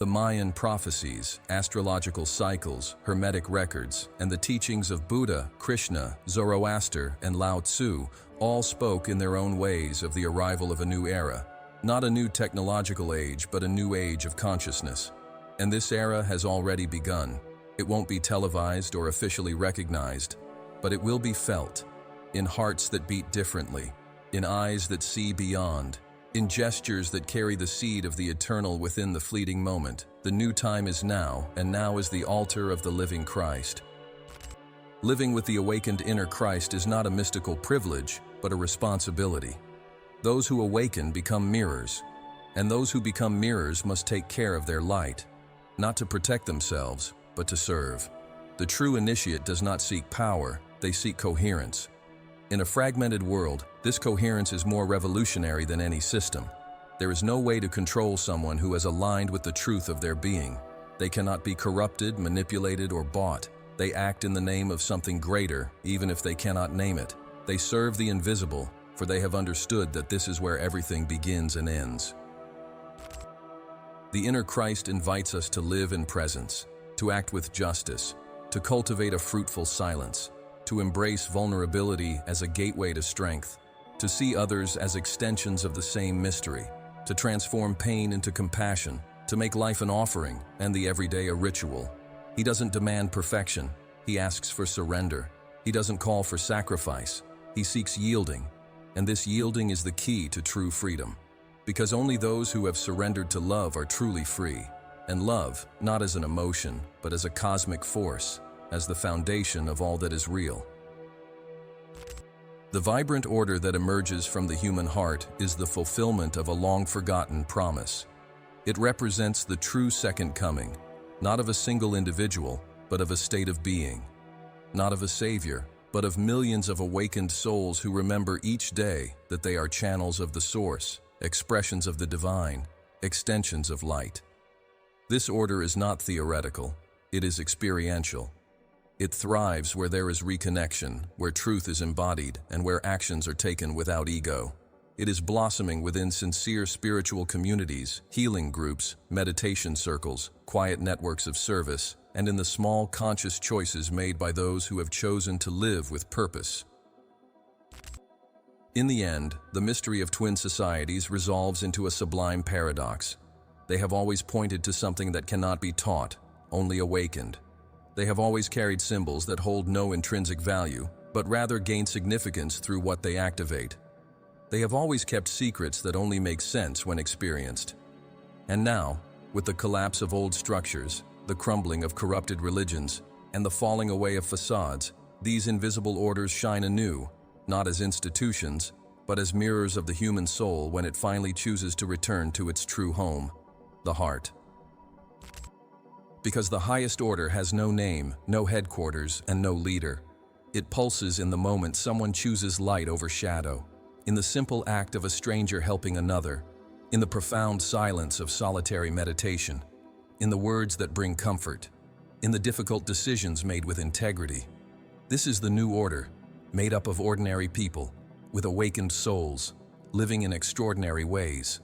The Mayan prophecies, astrological cycles, Hermetic records, and the teachings of Buddha, Krishna, Zoroaster, and Lao Tzu all spoke in their own ways of the arrival of a new era. Not a new technological age, but a new age of consciousness. And this era has already begun. It won't be televised or officially recognized, but it will be felt, in hearts that beat differently, in eyes that see beyond, in gestures that carry the seed of the eternal within the fleeting moment. The new time is now, and now is the altar of the living Christ. Living with the awakened inner Christ is not a mystical privilege, but a responsibility. Those who awaken become mirrors, and those who become mirrors must take care of their light, not to protect themselves, but to serve. The true initiate does not seek power, they seek coherence. In a fragmented world, this coherence is more revolutionary than any system. There is no way to control someone who is aligned with the truth of their being. They cannot be corrupted, manipulated, or bought. They act in the name of something greater, even if they cannot name it. They serve the invisible, for they have understood that this is where everything begins and ends. The inner Christ invites us to live in presence, to act with justice, to cultivate a fruitful silence, to embrace vulnerability as a gateway to strength, to see others as extensions of the same mystery, to transform pain into compassion, to make life an offering and the everyday a ritual. He doesn't demand perfection, he asks for surrender. He doesn't call for sacrifice, he seeks yielding. And this yielding is the key to true freedom. Because only those who have surrendered to love are truly free. And love, not as an emotion, but as a cosmic force, as the foundation of all that is real. The vibrant order that emerges from the human heart is the fulfillment of a long-forgotten promise. It represents the true second coming, not of a single individual, but of a state of being. Not of a savior, but of millions of awakened souls who remember each day that they are channels of the source, expressions of the divine, extensions of light. This order is not theoretical, it is experiential. It thrives where there is reconnection, where truth is embodied, and where actions are taken without ego. It is blossoming within sincere spiritual communities, healing groups, meditation circles, quiet networks of service, and in the small conscious choices made by those who have chosen to live with purpose. In the end, the mystery of twin societies resolves into a sublime paradox. They have always pointed to something that cannot be taught, only awakened. They have always carried symbols that hold no intrinsic value, but rather gain significance through what they activate. They have always kept secrets that only make sense when experienced. And now, with the collapse of old structures, the crumbling of corrupted religions, and the falling away of facades, these invisible orders shine anew, not as institutions, but as mirrors of the human soul when it finally chooses to return to its true home, the heart. Because the highest order has no name, no headquarters, and no leader. It pulses in the moment someone chooses light over shadow, in the simple act of a stranger helping another, in the profound silence of solitary meditation, in the words that bring comfort, in the difficult decisions made with integrity. This is the new order, made up of ordinary people, with awakened souls, living in extraordinary ways.